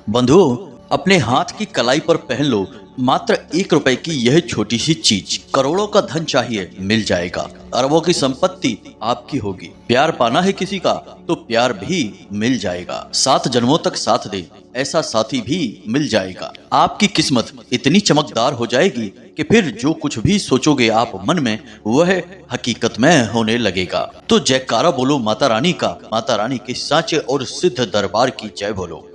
बंधुओं, अपने हाथ की कलाई पर पहन लो मात्र 1 रुपए की यह छोटी सी चीज। करोड़ों का धन चाहिए, मिल जाएगा। अरबों की संपत्ति आपकी होगी। प्यार पाना है किसी का तो प्यार भी मिल जाएगा। 7 जन्मों तक साथ दे ऐसा साथी भी मिल जाएगा। आपकी किस्मत इतनी चमकदार हो जाएगी कि फिर जो कुछ भी सोचोगे आप मन में, वह हकीकत में होने लगेगा। तो जयकारा बोलो माता रानी का, माता रानी के साचे और सिद्ध दरबार की जय बोलो।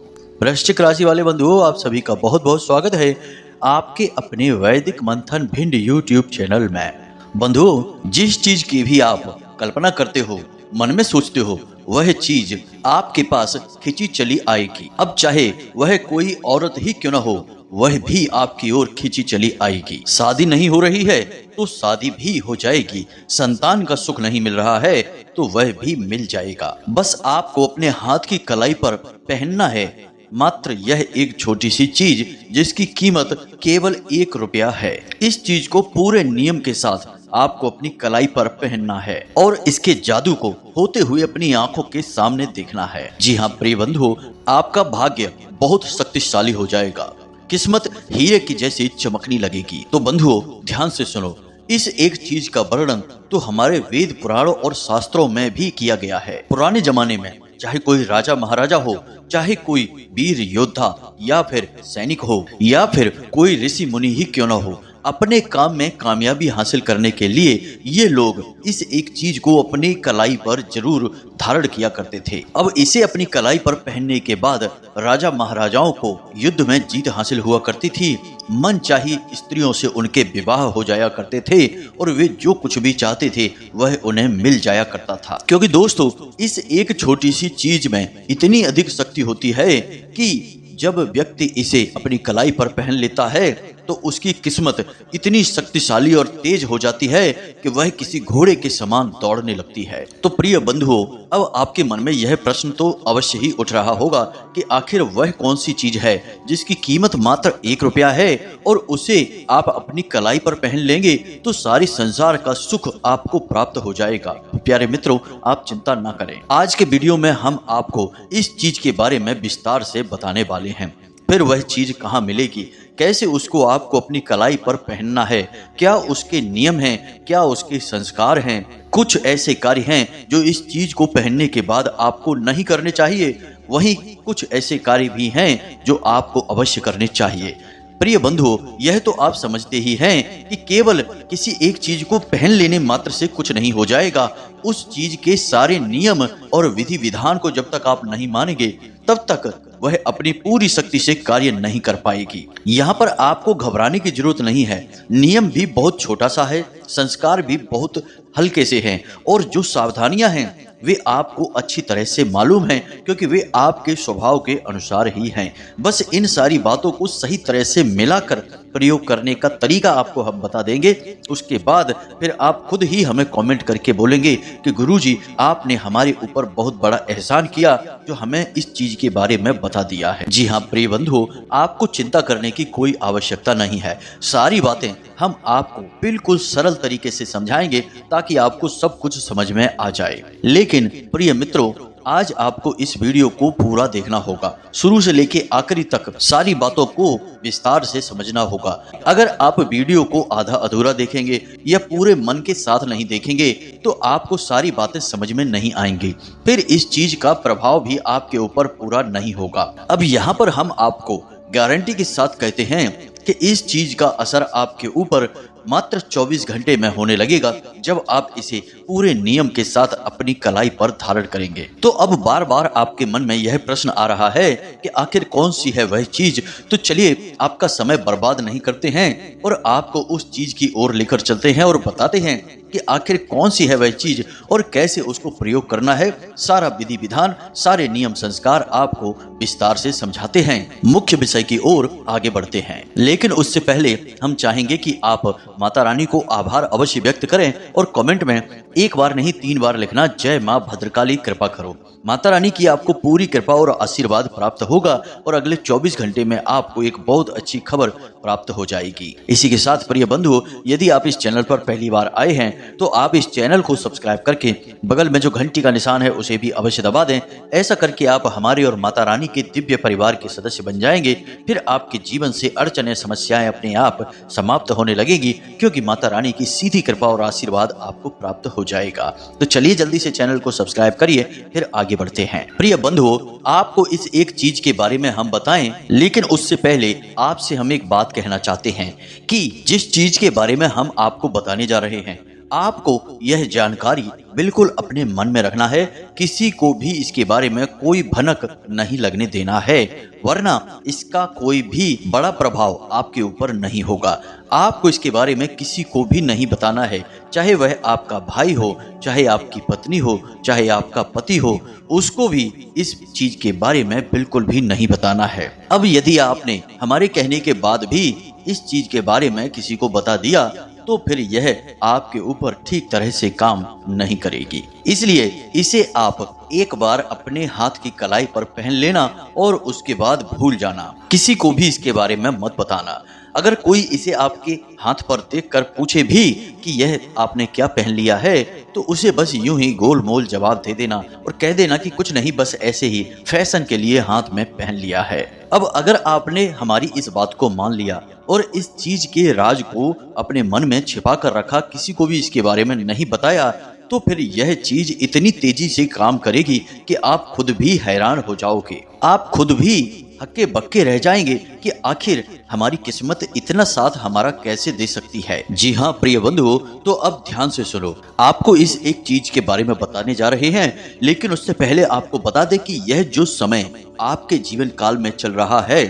वृश्चिक राशि वाले बंधुओं, आप सभी का बहुत बहुत स्वागत है आपके अपने वैदिक मंथन भिंड यूट्यूब चैनल में। बंधुओं, जिस चीज की भी आप कल्पना करते हो, मन में सोचते हो, वह चीज आपके पास खिंची चली आएगी। अब चाहे वह कोई औरत ही क्यों न हो, वह भी आपकी ओर खिंची चली आएगी। शादी नहीं हो रही है तो शादी भी हो जाएगी। संतान का सुख नहीं मिल रहा है तो वह भी मिल जाएगा। बस आपको अपने हाथ की कलाई पर पहनना है मात्र यह एक छोटी सी चीज, जिसकी कीमत केवल 1 रुपया है। इस चीज को पूरे नियम के साथ आपको अपनी कलाई पर पहनना है और इसके जादू को होते हुए अपनी आंखों के सामने देखना है। जी हाँ प्रिय बंधुओं, आपका भाग्य बहुत शक्तिशाली हो जाएगा। किस्मत हीरे की जैसी चमकने लगेगी। तो बंधुओं, ध्यान से सुनो। इस एक चीज का वर्णन तो हमारे वेद पुराणों और शास्त्रों में भी किया गया है। पुराने जमाने में चाहे कोई राजा महाराजा हो, चाहे कोई वीर योद्धा या फिर सैनिक हो, या फिर कोई ऋषि मुनि ही क्यों न हो, अपने काम में कामयाबी हासिल करने के लिए ये लोग इस एक चीज को अपनी कलाई पर जरूर धारण किया करते थे। अब इसे अपनी कलाई पर पहनने के बाद राजा महाराजाओं को युद्ध में जीत हासिल हुआ करती थी। मनचाही स्त्रियों से उनके विवाह हो जाया करते थे और वे जो कुछ भी चाहते थे वह उन्हें मिल जाया करता था। क्योंकि दोस्तों, इस एक छोटी सी चीज में इतनी अधिक शक्ति होती है कि जब व्यक्ति इसे अपनी कलाई पर पहन लेता है तो उसकी किस्मत इतनी शक्तिशाली और तेज हो जाती है कि वह किसी घोड़े के समान दौड़ने लगती है। तो प्रिय बंधुओं, अब आपके मन में यह प्रश्न तो अवश्य ही उठ रहा होगा कि आखिर वह कौन सी चीज है जिसकी कीमत मात्र 1 रुपया है और उसे आप अपनी कलाई पर पहन लेंगे तो सारी संसार का सुख आपको प्राप्त हो जाएगा। प्यारे मित्रों, आप चिंता ना करें। आज के वीडियो में हम आपको इस चीज के बारे में विस्तार से बताने वाले हैं। फिर वह चीज कहाँ मिलेगी, कैसे उसको आपको अपनी कलाई पर पहनना है, क्या उसके नियम हैं, क्या उसके संस्कार हैं। कुछ ऐसे कार्य हैं जो इस चीज को पहनने के बाद आपको नहीं करने चाहिए, वहीं कुछ ऐसे कार्य भी हैं जो आपको अवश्य करने चाहिए। प्रिय बंधुओं, यह तो आप समझते ही हैं कि केवल किसी एक चीज को पहन लेने मात्र से कुछ नहीं हो जाएगा। उस चीज के सारे नियम और विधि विधान को जब तक आप नहीं मानेंगे तब तक वह अपनी पूरी शक्ति से कार्य नहीं कर पाएगी। यहाँ पर आपको घबराने की जरूरत नहीं है। नियम भी बहुत छोटा सा है, संस्कार भी बहुत हल्के से हैं और जो सावधानियां हैं वे आपको अच्छी तरह से मालूम हैं, क्योंकि वे आपके स्वभाव के अनुसार ही हैं। बस इन सारी बातों को सही तरह से मिलाकर प्रयोग करने का तरीका आपको हम बता देंगे। उसके बाद फिर आप खुद ही हमें कमेंट करके बोलेंगे कि गुरुजी, आपने हमारे ऊपर बहुत बड़ा एहसान किया जो हमें इस चीज के बारे में बता दिया है। जी हाँ प्रिय बंधुओं, आपको चिंता करने की कोई आवश्यकता नहीं है। सारी बातें हम आपको बिल्कुल सरल तरीके से समझाएंगे ताकि आपको सब कुछ समझ में आ जाए। लेकिन प्रिय मित्रों, आज आपको इस वीडियो को पूरा देखना होगा, शुरू से लेके आखिरी तक सारी बातों को विस्तार से समझना होगा। अगर आप वीडियो को आधा अधूरा देखेंगे या पूरे मन के साथ नहीं देखेंगे तो आपको सारी बातें समझ में नहीं आएंगी, फिर इस चीज का प्रभाव भी आपके ऊपर पूरा नहीं होगा। अब यहाँ पर हम आपको गारंटी के साथ कहते हैं कि इस चीज का असर आपके ऊपर मात्र 24 घंटे में होने लगेगा जब आप इसे पूरे नियम के साथ अपनी कलाई पर धारण करेंगे। तो अब बार बार आपके मन में यह प्रश्न आ रहा है कि आखिर कौन सी है वह चीज। तो चलिए आपका समय बर्बाद नहीं करते हैं और आपको उस चीज की ओर लेकर चलते हैं और बताते हैं कि आखिर कौन सी है वह चीज और कैसे उसको प्रयोग करना है। सारा विधि विधान, सारे नियम संस्कार आपको विस्तार से समझाते हैं। मुख्य विषय की ओर आगे बढ़ते हैं, लेकिन उससे पहले हम चाहेंगे कि आप माता रानी को आभार अवश्य व्यक्त करें और कमेंट में 1 बार नहीं 3 बार लिखना, जय माँ भद्रकाली कृपा करो। माता रानी की आपको पूरी कृपा और आशीर्वाद प्राप्त होगा और अगले 24 घंटे में आपको एक बहुत अच्छी खबर प्राप्त हो जाएगी। इसी के साथ प्रिय बंधुओं, यदि आप इस चैनल पर पहली बार आए हैं तो आप इस चैनल को सब्सक्राइब करके बगल में जो घंटी का निशान है उसे भी अवश्य दबा दें। ऐसा करके आप हमारे और माता रानी के दिव्य परिवार के सदस्य बन जाएंगे। फिर आपके जीवन से अड़चने समस्याएं अपने आप समाप्त होने लगेगी, क्योंकि माता रानी की सीधी कृपा और आशीर्वाद आपको प्राप्त हो जाएगा। तो चलिए जल्दी से चैनल को सब्सक्राइब करिए, फिर आगे बढ़ते हैं। प्रिय बंधुओं, आपको इस एक चीज के बारे में हम बताएं, लेकिन उससे पहले आपसे हम एक बात कहना चाहते हैं कि जिस चीज के बारे में हम आपको बताने जा रहे हैं, आपको यह जानकारी बिल्कुल अपने मन में रखना है। किसी को भी इसके बारे में कोई भनक नहीं लगने देना है, वरना इसका कोई भी बड़ा प्रभाव आपके ऊपर नहीं होगा। आपको इसके बारे में किसी को भी नहीं बताना है, चाहे वह आपका भाई हो, चाहे आपकी पत्नी हो, चाहे आपका पति हो, उसको भी इस चीज के बारे में बिल्कुल भी नहीं बताना है। अब यदि आपने हमारे कहने के बाद भी इस चीज के बारे में किसी को बता दिया, तो फिर यह आपके ऊपर ठीक तरह से काम नहीं करेगी। इसलिए इसे आप एक बार अपने हाथ की कलाई पर पहन लेना और उसके बाद भूल जाना। किसी को भी इसके बारे में मत बताना। अगर कोई इसे आपके हाथ पर देखकर पूछे भी कि यह आपने क्या पहन लिया है, तो उसे बस यूं ही गोल मोल जवाब दे देना और कह देना कि कुछ नहीं, बस ऐसे ही फैशन के लिए हाथ में पहन लिया है। अब अगर आपने हमारी इस बात को मान लिया और इस चीज के राज को अपने मन में छिपा कर रखा, किसी को भी इसके बारे में नहीं बताया, तो फिर यह चीज इतनी तेजी से काम करेगी कि आप खुद भी हैरान हो जाओगे। आप खुद भी हक्के बक्के रह जाएंगे कि आखिर हमारी किस्मत इतना साथ हमारा कैसे दे सकती है। जी हाँ प्रिय बंधुओं, तो अब ध्यान से सुनो। आपको इस एक चीज के बारे में बताने जा रहे हैं, लेकिन उससे पहले आपको बता दें कि यह जो समय आपके जीवन काल में चल रहा है,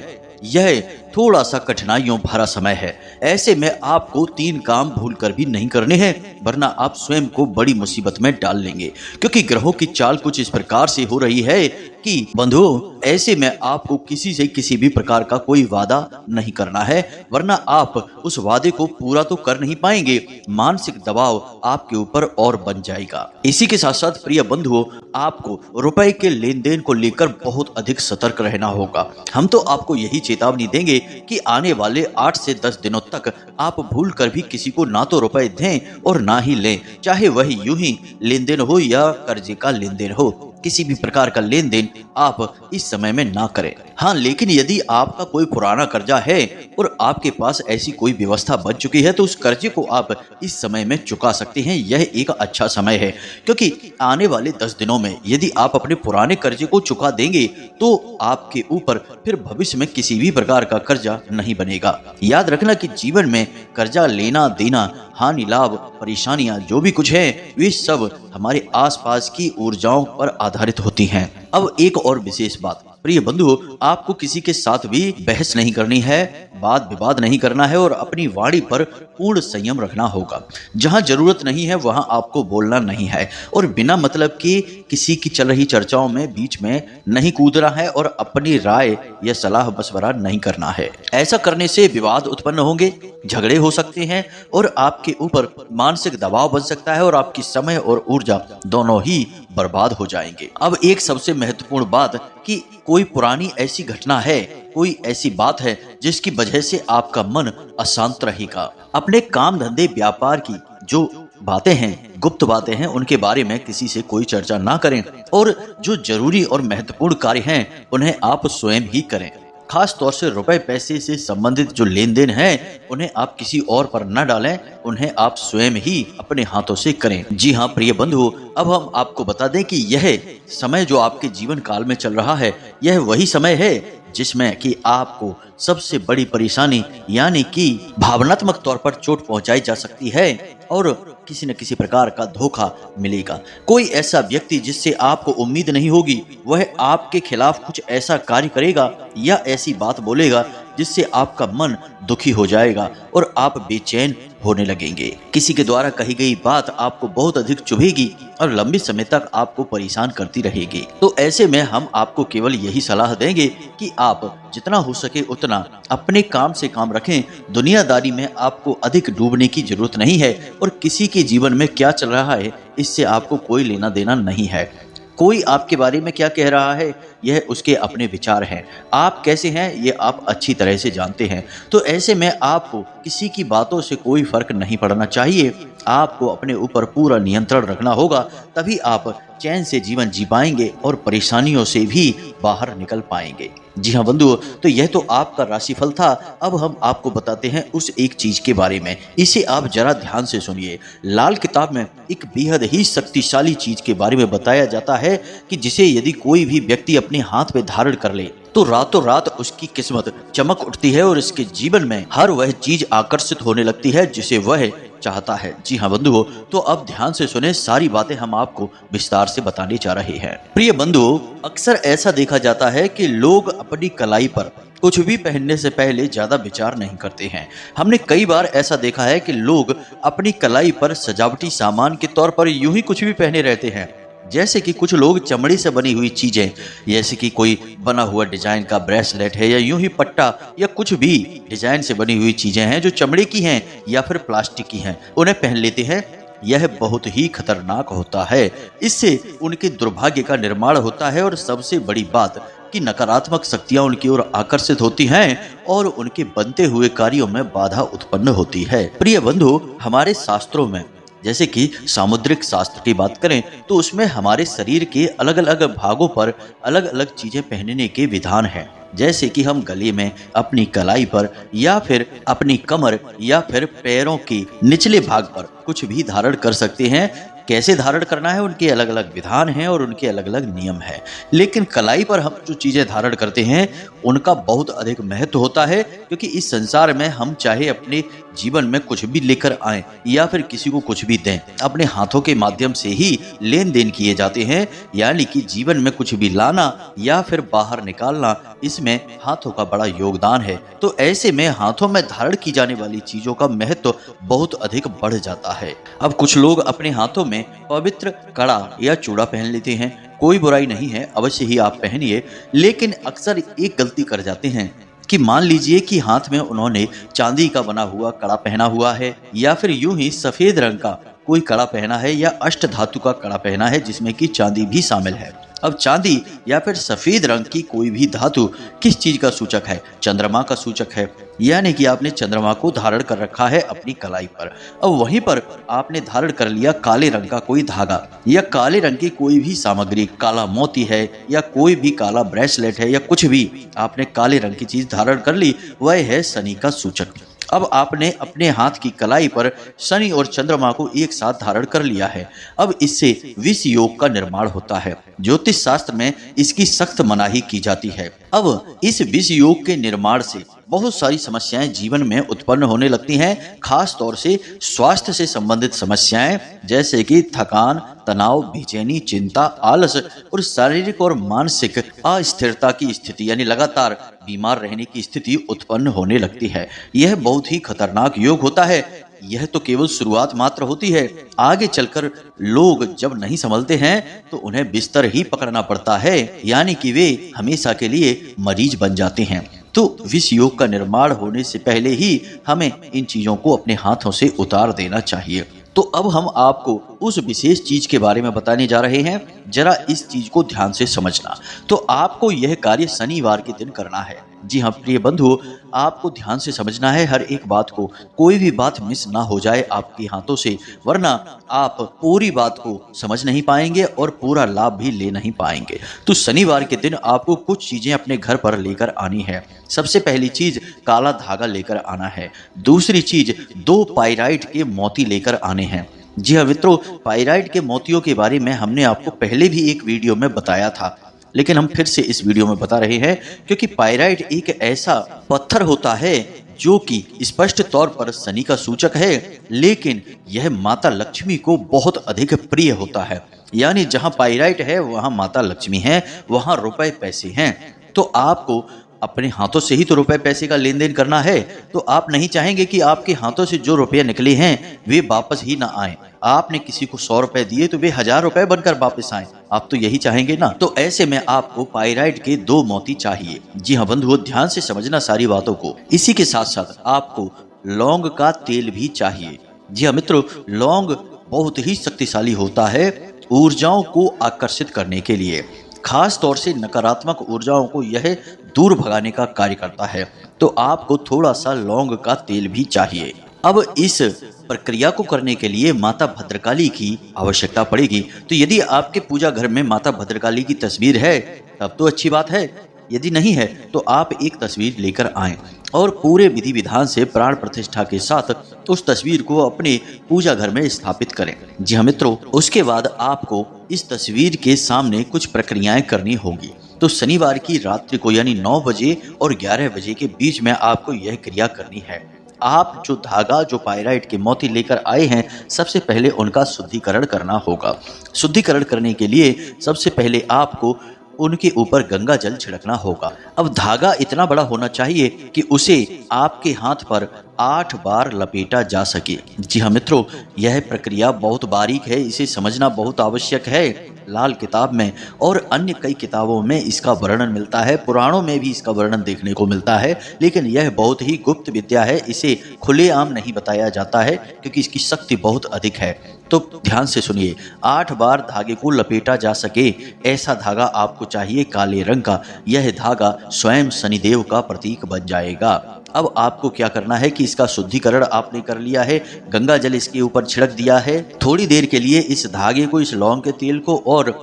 यह थोड़ा सा कठिनाइयों भरा समय है। ऐसे में आपको 3 काम भूलकर भी नहीं करने हैं, वरना आप स्वयं को बड़ी मुसीबत में डाल लेंगे। क्योंकि ग्रहों की चाल कुछ इस प्रकार से हो रही है कि बंधुओं, ऐसे में आपको किसी से किसी भी प्रकार का कोई वादा नहीं करना है, वरना आप उस वादे को पूरा तो कर नहीं पाएंगे। मानसिक दबाव आपके ऊपर और बन जाएगा। इसी के साथ साथ प्रिय बंधुओं, आपको रुपए के लेन देन को लेकर बहुत अधिक सतर्क रहना होगा। हम तो आपको यही चेतावनी देंगे कि आने वाले 8 से 10 दिनों तक आप भूल कर भी किसी को ना तो रुपए दें और ना ही लें, चाहे वह यूं ही लेन देन हो या कर्जे का लेन देन हो। किसी भी प्रकार का लेन देन आप इस समय में ना करें। हाँ, लेकिन यदि आपका कोई पुराना कर्जा है और आपके पास ऐसी कोई व्यवस्था बन चुकी है, तो उस कर्जे को आप इस समय में चुका सकते हैं। यह एक अच्छा समय है, क्योंकि आने वाले 10 दिनों में यदि आप अपने पुराने कर्जे को चुका देंगे, तो आपके ऊपर फिर भविष्य में किसी भी प्रकार का कर्जा नहीं बनेगा। याद रखना कि जीवन में कर्जा लेना देना, हानि लाभ, परेशानियां जो भी कुछ है, वे सब हमारे आसपास की ऊर्जाओं पर आधारित होती हैं। अब एक और विशेष बात, प्रिय बंधुओं, आपको किसी के साथ भी बहस नहीं करनी है, वाद विवाद नहीं करना है और अपनी वाणी पर पूर्ण संयम रखना होगा। जहां जरूरत नहीं है वहां आपको बोलना नहीं है और बिना मतलब के किसी की चल रही चर्चाओं में बीच में नहीं कूदना है और अपनी राय या सलाह मशवरा नहीं करना है। ऐसा करने से विवाद उत्पन्न होंगे, झगड़े हो सकते हैं और आपके ऊपर मानसिक दबाव बन सकता है और आपकी समय और ऊर्जा दोनों ही बर्बाद हो जाएंगे। अब एक सबसे महत्वपूर्ण बात कि कोई पुरानी ऐसी घटना है, कोई ऐसी बात है जिसकी वजह से आपका मन अशांत रहेगा। अपने काम धंधे व्यापार की जो बातें हैं, गुप्त बातें हैं, उनके बारे में किसी से कोई चर्चा ना करें और जो जरूरी और महत्वपूर्ण कार्य हैं उन्हें आप स्वयं ही करें। खास तौर से रुपए पैसे से संबंधित जो लेन देन है उन्हें आप किसी और पर न डालें, उन्हें आप स्वयं ही अपने हाथों से करें। जी हाँ प्रिय बंधुओं, अब हम आपको बता दें कि यह समय जो आपके जीवन काल में चल रहा है, यह वही समय है जिसमें कि आपको सबसे बड़ी परेशानी यानी कि भावनात्मक तौर पर चोट पहुंचाई जा सकती है और किसी न किसी प्रकार का धोखा मिलेगा। कोई ऐसा व्यक्ति जिससे आपको उम्मीद नहीं होगी, वह आपके खिलाफ कुछ ऐसा कार्य करेगा या ऐसी बात बोलेगा जिससे आपका मन दुखी हो जाएगा और आप बेचैन होने लगेंगे। किसी के द्वारा कही गई बात आपको बहुत अधिक चुभेगी और लंबे समय तक आपको परेशान करती रहेगी। तो ऐसे में हम आपको केवल यही सलाह देंगे कि आप जितना हो सके उतना अपने काम से काम रखें। दुनियादारी में आपको अधिक डूबने की जरूरत नहीं है और किसी के जीवन में क्या चल रहा है इससे आपको कोई लेना देना नहीं है। कोई आपके बारे में क्या कह रहा है, यह उसके अपने विचार हैं। आप कैसे हैं ये आप अच्छी तरह से जानते हैं। तो ऐसे में आपको किसी की बातों से कोई फर्क नहीं पड़ना चाहिए। आपको अपने ऊपर पूरा नियंत्रण रखना होगा, तभी आप चैन से जीवन जी पाएंगे और परेशानियों से भी बाहर निकल पाएंगे। जी हाँ बंधुओं, तो यह तो आपका राशिफल था। अब हम आपको बताते हैं उस एक चीज के बारे में, इसे आप जरा ध्यान से सुनिए। लाल किताब में एक बेहद ही शक्तिशाली चीज के बारे में बताया जाता है कि जिसे यदि कोई भी व्यक्ति अपने हाथ में धारण कर ले तो रातों रात उसकी किस्मत चमक उठती है और इसके जीवन में हर वह चीज आकर्षित होने लगती है जिसे वह चाहता है। जी हाँ बंधुओं, तो अब ध्यान से सुने, सारी बातें हम आपको विस्तार से बताने जा रहे हैं। प्रिय बंधुओं, अक्सर ऐसा देखा जाता है कि लोग अपनी कलाई पर कुछ भी पहनने से पहले ज्यादा विचार नहीं करते हैं। हमने कई बार ऐसा देखा है कि लोग अपनी कलाई पर सजावटी सामान के तौर पर यूं ही कुछ भी पहने रहते हैं। जैसे कि कुछ लोग चमड़ी से बनी हुई चीजें, जैसे कि कोई बना हुआ डिजाइन का ब्रेसलेट है या यूं ही पट्टा या कुछ भी डिजाइन से बनी हुई चीजें हैं जो चमड़े की हैं या फिर प्लास्टिक की हैं, उन्हें पहन लेते हैं। यह बहुत ही खतरनाक होता है। इससे उनके दुर्भाग्य का निर्माण होता है और सबसे बड़ी बात कि नकारात्मक शक्तियां उनकी ओर आकर्षित होती हैं और उनके बनते हुए कार्यों में बाधा उत्पन्न होती है। प्रिय बंधु, हमारे शास्त्रों में जैसे कि सामुद्रिक शास्त्र की बात करें तो उसमें हमारे शरीर के अलग अलग भागों पर अलग अलग चीजें पहनने के विधान हैं। जैसे कि हम गले में, अपनी कलाई पर या फिर अपनी कमर या फिर पैरों के निचले भाग पर कुछ भी धारण कर सकते हैं। कैसे धारण करना है उनके अलग अलग विधान हैं और उनके अलग अलग नियम हैं। लेकिन कलाई पर हम जो चीजें धारण करते हैं उनका बहुत अधिक महत्व होता है, क्योंकि इस संसार में हम चाहे अपने जीवन में कुछ भी लेकर आए या फिर किसी को कुछ भी दें, अपने हाथों के माध्यम से ही लेन देन किए जाते हैं। यानी कि जीवन में कुछ भी लाना या फिर बाहर निकालना, इसमें हाथों का बड़ा योगदान है। तो ऐसे में हाथों में धारण की जाने वाली चीजों का महत्व बहुत अधिक बढ़ जाता है। अब कुछ लोग अपने हाथों में पवित्र कड़ा या चूड़ा पहन लेते हैं। कोई बुराई नहीं है, अवश्य ही आप पहनिए। लेकिन अक्सर एक गलती कर जाते हैं कि मान लीजिए कि हाथ में उन्होंने चांदी का बना हुआ कड़ा पहना हुआ है या फिर यूं ही सफेद रंग का कोई कड़ा पहना है या अष्ट धातु का कड़ा पहना है जिसमें कि चांदी भी शामिल है। अब चांदी या फिर सफेद रंग की कोई भी धातु किस चीज का सूचक है? चंद्रमा का सूचक है। यानी कि आपने चंद्रमा को धारण कर रखा है अपनी कलाई पर। अब वहीं पर आपने धारण कर लिया काले रंग का कोई धागा या काले रंग की कोई भी सामग्री, काला मोती है या कोई भी काला ब्रेसलेट है या कुछ भी आपने काले रंग की चीज धारण कर ली, वह है शनि का सूचक। अब आपने अपने हाथ की कलाई पर शनि और चंद्रमा को एक साथ धारण कर लिया है। अब इससे विष योग का निर्माण होता है। ज्योतिष शास्त्र में इसकी सख्त मनाही की जाती है। अब इस विष योग के निर्माण से बहुत सारी समस्याएं जीवन में उत्पन्न होने लगती हैं, खास तौर से स्वास्थ्य से संबंधित समस्याएं, जैसे कि थकान, तनाव, बेचैनी, चिंता, आलस और शारीरिक और मानसिक अस्थिरता की स्थिति, यानी लगातार बीमार रहने की स्थिति उत्पन्न होने लगती है। यह बहुत ही खतरनाक योग होता है। यह तो केवल शुरुआत मात्र होती है। आगे चलकर लोग जब नहीं संभलते हैं तो उन्हें बिस्तर ही पकड़ना पड़ता है, यानी कि वे हमेशा के लिए मरीज बन जाते हैं। तो विष योग का निर्माण होने से पहले ही हमें इन चीजों को अपने हाथों से उतार देना चाहिए। तो अब हम आपको उस विशेष चीज के बारे में बताने जा रहे हैं। जरा इस चीज को ध्यान से समझना। तो आपको यह कार्य शनिवार के दिन करना है। जी हाँ प्रिय बंधु, आपको ध्यान से समझना है हर एक बात को, कोई भी बात मिस ना हो जाए आपके हाथों से, वरना आप पूरी बात को समझ नहीं पाएंगे और पूरा लाभ भी ले नहीं पाएंगे। तो शनिवार के दिन आपको कुछ चीजें अपने घर पर लेकर आनी है। सबसे पहली चीज काला धागा लेकर आना है। दूसरी चीज 2 पाइराइट के मोती लेकर आने हैं। जी हाँ मित्रों, पाइराइट के मोतियों के बारे में हमने आपको पहले भी एक वीडियो में बताया था, लेकिन हम फिर से इस वीडियो में बता रहे हैं क्योंकि पाइराइट एक ऐसा पत्थर होता है जो कि स्पष्ट तौर पर शनि का सूचक है, लेकिन यह माता लक्ष्मी को बहुत अधिक प्रिय होता है। यानी जहां पाइराइट है वहां माता लक्ष्मी है, वहां रुपए पैसे हैं। तो आपको अपने हाथों से ही तो रुपए पैसे का लेन देन करना है। तो आप नहीं चाहेंगे कि आपके हाथों से जो रुपए निकले हैं वे वापस ही ना आए। आपने किसी को 100 रुपए दिए तो वे 1000 रुपए बनकर वापस आए। आप तो यही चाहेंगे ना। तो ऐसे में आपको पाइराइट के 2 मोती चाहिए। जी हाँ बंधुओं, ध्यान से समझना सारी बातों को। इसी के साथ साथ आपको लौंग का तेल भी चाहिए। जी हाँ मित्रों, लौंग बहुत ही शक्तिशाली होता है ऊर्जाओं को आकर्षित करने के लिए, खास तौर से नकारात्मक ऊर्जाओं को यह दूर भगाने का कार्य करता है। तो आपको थोड़ा सा लौंग का तेल भी चाहिए। अब इस प्रक्रिया को करने के लिए माता भद्रकाली की आवश्यकता पड़ेगी। तो यदि आपके पूजा घर में माता भद्रकाली की तस्वीर है तब तो अच्छी बात है, यदि नहीं है तो आप एक तस्वीर लेकर आएं और पूरे विधि विधान से प्राण प्रतिष्ठा के साथ उस तस्वीर को अपने पूजा घर में स्थापित करें। जी हाँ मित्रों, उसके बाद आपको इस तस्वीर के सामने कुछ प्रक्रियाएं करनी होगी। तो शनिवार की रात्रि को यानी 9 बजे और 11 बजे के बीच में आपको यह क्रिया करनी है। आप जो धागा, जो पायराइट के मोती लेकर आए हैं, सबसे पहले उनका शुद्धिकरण करना होगा। शुद्धिकरण करने के लिए सबसे पहले आपको उनके ऊपर गंगा जल छिड़कना होगा। अब धागा इतना बड़ा होना चाहिए कि उसे आपके हाथ पर 8 बार लपेटा जा सके। जी हाँ मित्रों, यह प्रक्रिया बहुत बारीक है, इसे समझना बहुत आवश्यक है। लाल किताब में और अन्य कई किताबों में इसका वर्णन मिलता है, पुराणों में भी इसका वर्णन देखने को मिलता है, लेकिन यह बहुत ही गुप्त विद्या है। इसे खुलेआम नहीं बताया जाता है क्योंकि इसकी शक्ति बहुत अधिक है। तो ध्यान से सुनिए, 8 बार धागे को लपेटा जा सके ऐसा धागा आपको चाहिए, काले रंग का। यह धागा स्वयं शनिदेव का प्रतीक बन जाएगा। अब आपको क्या करना है कि इसका शुद्धिकरण आपने कर लिया है, गंगा जल इसके ऊपर छिड़क दिया है। थोड़ी देर के लिए इस धागे को, इस लौंग के तेल को और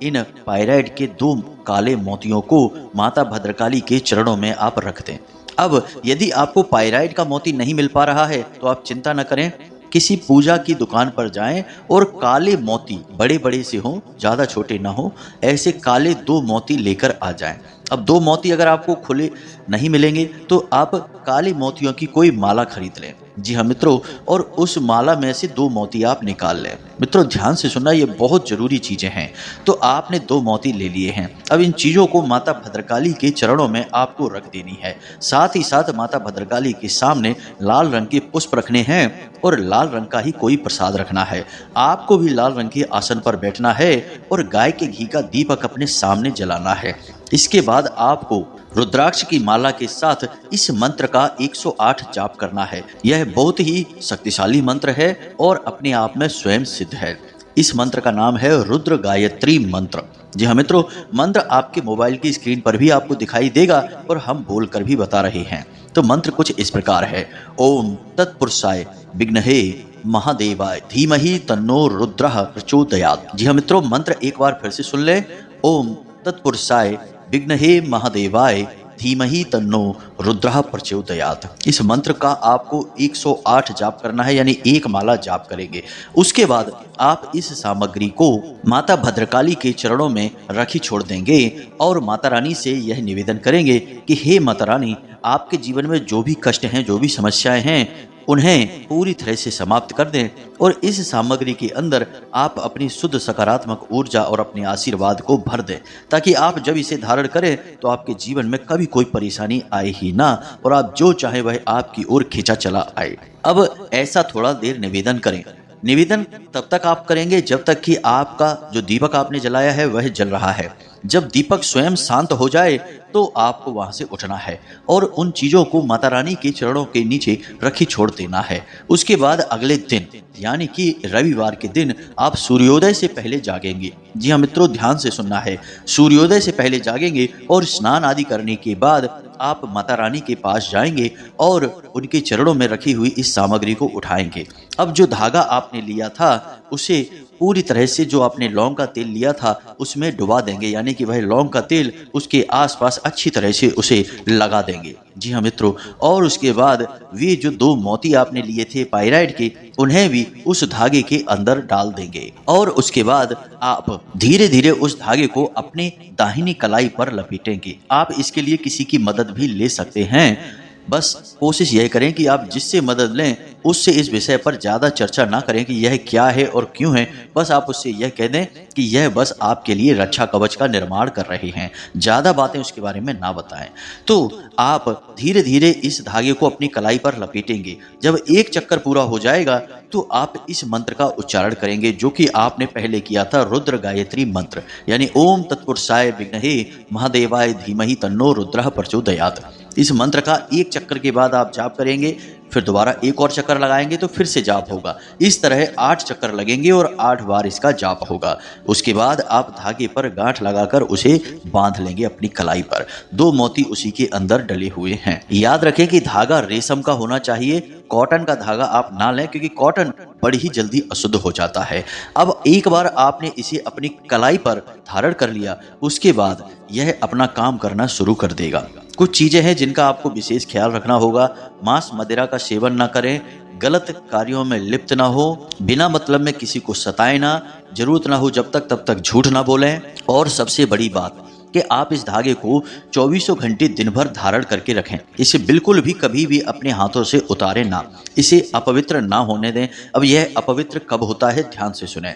इन पायराइट के 2 काले मोतियों को माता भद्रकाली के चरणों में आप रख दें। अब यदि आपको पायराइट का मोती नहीं मिल पा रहा है तो आप चिंता न करें, किसी पूजा की दुकान पर जाएं और काले मोती, बड़े बड़े से हों, ज़्यादा छोटे ना हो, ऐसे काले 2 मोती लेकर आ जाएं। अब 2 मोती अगर आपको खुले नहीं मिलेंगे तो आप काले मोतियों की कोई माला खरीद लें। जी हाँ मित्रों, और उस माला में से 2 मोती आप निकाल लें। मित्रों ध्यान से सुनना, ये बहुत ज़रूरी चीज़ें हैं। तो आपने 2 मोती ले लिए हैं। अब इन चीज़ों को माता भद्रकाली के चरणों में आपको रख देनी है। साथ ही साथ माता भद्रकाली के सामने लाल रंग के पुष्प रखने हैं और लाल रंग का ही कोई प्रसाद रखना है। आपको भी लाल रंग के आसन पर बैठना है और गाय के घी का दीपक अपने सामने जलाना है। इसके बाद आपको रुद्राक्ष की माला के साथ इस मंत्र का 108 जाप करना है। यह बहुत ही शक्तिशाली मंत्र है और अपने आप में स्वयं सिद्ध है। इस मंत्र का नाम है रुद्र गायत्री मंत्र। जी हाँ मित्रों, मंत्र आपके मोबाइल की स्क्रीन पर भी आपको दिखाई देगा और हम बोलकर भी बता रहे हैं। तो मंत्र कुछ इस प्रकार है। ओम तत्पुरुषाय विघ्नहे महादेवाय धीमहि तन्नो रुद्रः प्रचोदयात्। जी हाँ मित्रों, मंत्र एक बार फिर से सुन लें। ओम तत्पुरुषाय विघ्नहे महादेवाय धीमहि तन्नो रुद्रः प्रचोदयात्। इस मंत्र का आपको 108 जाप करना है, यानी 1 माला जाप करेंगे। उसके बाद आप इस सामग्री को माता भद्रकाली के चरणों में रखी छोड़ देंगे और माता रानी से यह निवेदन करेंगे कि हे माता रानी, आपके जीवन में जो भी कष्ट हैं, जो भी समस्याएं हैं, उन्हें पूरी तरह से समाप्त कर दें और इस सामग्री के अंदर आप अपनी शुद्ध सकारात्मक ऊर्जा और अपने आशीर्वाद को भर दें, ताकि आप जब इसे धारण करें तो आपके जीवन में कभी कोई परेशानी आए ही ना और आप जो चाहे वह आपकी ओर खींचा चला आए। अब ऐसा थोड़ा देर निवेदन करें। निवेदन तब तक आप करेंगे जब तक कि आपका जो दीपक आपने जलाया है वह जल रहा है। जब दीपक स्वयं शांत हो जाए तो आपको वहां से उठना है और उन चीजों को माता रानी के चरणों के नीचे रखी छोड़ देना है। उसके बाद अगले दिन यानी कि रविवार के दिन आप सूर्योदय से पहले जागेंगे। जी हाँ मित्रों, ध्यान से सुनना है। सूर्योदय से पहले जागेंगे और स्नान आदि करने के बाद आप माता रानी के पास जाएंगे और उनके चरणों में रखी हुई इस सामग्री को उठाएंगे। अब जो धागा आपने लिया था उसे पूरी तरह से, जो आपने लौंग का तेल लिया था उसमें डुबा देंगे, यानी कि वह लौंग का तेल उसके आसपास अच्छी तरह से उसे लगा देंगे। जी हाँ मित्रों, और उसके बाद वे जो 2 मोती आपने लिए थे पायराइट के, उन्हें भी उस धागे के अंदर डाल देंगे और उसके बाद आप धीरे धीरे उस धागे को अपने दाहिनी कलाई पर लपेटेंगे। आप इसके लिए किसी की मदद भी ले सकते हैं। बस कोशिश यह करें कि आप जिससे मदद लें उससे इस विषय पर ज़्यादा चर्चा ना करें कि यह क्या है और क्यों है। बस आप उससे यह कह दें कि यह बस आपके लिए रक्षा कवच का निर्माण कर रहे हैं, ज़्यादा बातें उसके बारे में ना बताएं। तो आप धीरे धीरे इस धागे को अपनी कलाई पर लपेटेंगे। जब 1 चक्कर पूरा हो जाएगा तो आप इस मंत्र का उच्चारण करेंगे जो कि आपने पहले किया था, रुद्र गायत्री मंत्र, यानी ओम तत्पुरुषाय विघ्नहे महादेवाय धीमहि तन्नो रुद्रः प्रचोदयात्। इस मंत्र का 1 चक्कर के बाद आप जाप करेंगे। फिर दोबारा एक और चक्कर लगाएंगे तो फिर से जाप होगा। इस तरह 8 चक्कर लगेंगे और 8 बार इसका जाप होगा। उसके बाद आप धागे पर गांठ लगाकर उसे बांध लेंगे अपनी कलाई पर। 2 मोती उसी के अंदर डले हुए हैं। याद रखें कि धागा रेशम का होना चाहिए, कॉटन का धागा आप ना लें क्योंकि कॉटन बड़ी ही जल्दी अशुद्ध हो जाता है। अब एक बार आपने इसे अपनी कलाई पर धारण कर लिया, उसके बाद यह अपना काम करना शुरू कर देगा। कुछ चीजें हैं जिनका आपको विशेष ख्याल रखना होगा। मांस मदिरा का सेवन ना करें, गलत कार्यों में लिप्त ना हो, बिना मतलब में किसी को सताएं ना, जरूरत ना हो जब तक तब तक झूठ ना बोलें, और सबसे बड़ी बात कि आप इस धागे को 24 घंटे दिन भर धारण करके रखें। इसे बिल्कुल भी कभी भी अपने हाथों से उतारें ना, इसे अपवित्र ना होने दें। अब यह अपवित्र कब होता है, ध्यान से सुनें।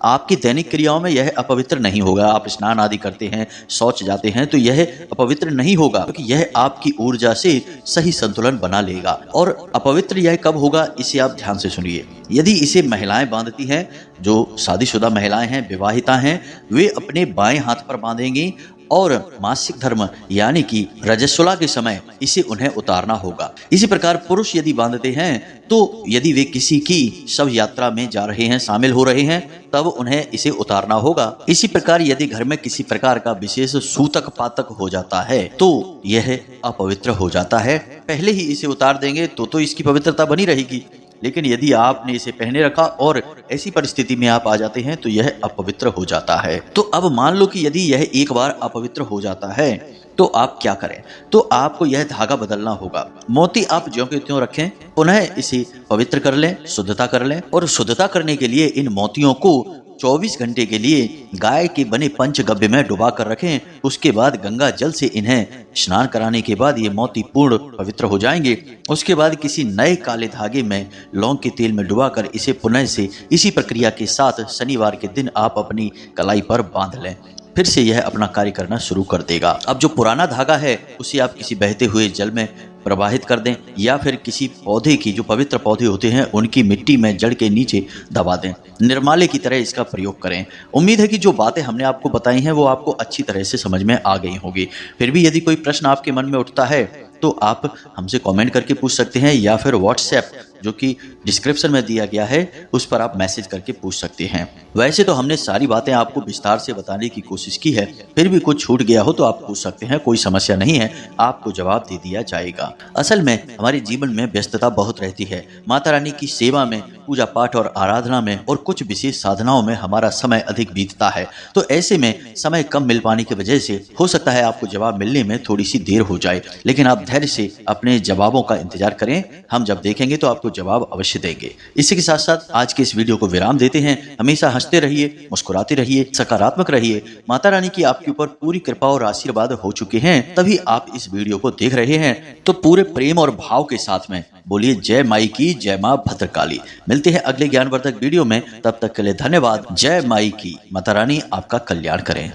आपकी दैनिक क्रियाओं में यह अपवित्र नहीं होगा। आप स्नान आदि करते हैं, शौच जाते हैं, तो यह अपवित्र नहीं होगा क्योंकि यह आपकी ऊर्जा से सही संतुलन बना लेगा। और अपवित्र यह कब होगा, इसे आप ध्यान से सुनिए। यदि इसे महिलाएं बांधती हैं, जो शादीशुदा महिलाएं हैं, विवाहिता हैं, वे अपने बाएं हाथ पर बांधेंगी और मासिक धर्म यानी कि रजस्वला के समय इसे उन्हें उतारना होगा। इसी प्रकार पुरुष यदि बांधते हैं तो यदि वे किसी की शव यात्रा में जा रहे हैं, शामिल हो रहे हैं, तब उन्हें इसे उतारना होगा। इसी प्रकार यदि घर में किसी प्रकार का विशेष सूतक पातक हो जाता है तो यह अपवित्र हो जाता है। पहले ही इसे उतार देंगे तो इसकी पवित्रता बनी रहेगी, लेकिन यदि आपने इसे पहने रखा और ऐसी परिस्थिति में आप आ जाते हैं तो यह अपवित्र हो जाता है। तो अब मान लो कि यदि यह एक बार अपवित्र हो जाता है तो आप क्या करें, तो आपको यह धागा बदलना होगा। मोती आप ज्यों के त्यों रखें, पुनः इसे पवित्र कर लें, शुद्धता कर लें, और शुद्धता करने के लिए इन मोतियों को 24 घंटे के लिए गाय के बने पंचगव्य में डुबा कर रखें। उसके बाद गंगा जल से इन्हें स्नान कराने के बाद ये मोती पूर्ण पवित्र हो जाएंगे। उसके बाद किसी नए काले धागे में लौंग के तेल में डुबाकर इसे पुनः से इसी प्रक्रिया के साथ शनिवार के दिन आप अपनी कलाई पर बांध लें। फिर से यह अपना कार्य करना शुरू कर देगा। अब जो पुराना धागा है उसे आप किसी बहते हुए जल में प्रवाहित कर दें या फिर किसी पौधे की, जो पवित्र पौधे होते हैं, उनकी मिट्टी में जड़ के नीचे दबा दें। निर्माल्य की तरह इसका प्रयोग करें। उम्मीद है कि जो बातें हमने आपको बताई हैं वो आपको अच्छी तरह से समझ में आ गई होगी। फिर भी यदि कोई प्रश्न आपके मन में उठता है तो आप हमसे कमेंट करके पूछ सकते हैं या फिर व्हाट्सएप जो कि डिस्क्रिप्शन में दिया गया है उस पर आप मैसेज करके पूछ सकते हैं। वैसे तो हमने सारी बातें आपको विस्तार से बताने की कोशिश की है, फिर भी कुछ छूट गया हो तो आप पूछ सकते हैं, कोई समस्या नहीं है, आपको जवाब दे दिया जाएगा। असल में हमारे जीवन में व्यस्तता बहुत रहती है। माता रानी की सेवा में, पूजा पाठ और आराधना में और कुछ विशेष साधनाओं में हमारा समय अधिक बीतता है। तो ऐसे में समय कम मिल पाने की वजह से हो सकता है आपको जवाब मिलने में थोड़ी सी देर हो जाए, लेकिन आप धैर्य से अपने जवाबों का इंतजार करें। हम जब देखेंगे तो आपको जवाब अवश्य देंगे। इसी के साथ साथ आज के इस वीडियो को विराम देते हैं। हमेशा हंसते रहिए, मुस्कुराते रहिए, सकारात्मक रहिए। माता रानी की आपके ऊपर पूरी कृपा और आशीर्वाद हो चुके हैं, तभी आप इस वीडियो को देख रहे हैं। तो पूरे प्रेम और भाव के साथ में बोलिए जय माई की, जय मां भद्रकाली। मिलते हैं अगले ज्ञानवर्धक वीडियो में, तब तक के लिए धन्यवाद। जय माई की। माता रानी आपका कल्याण करें।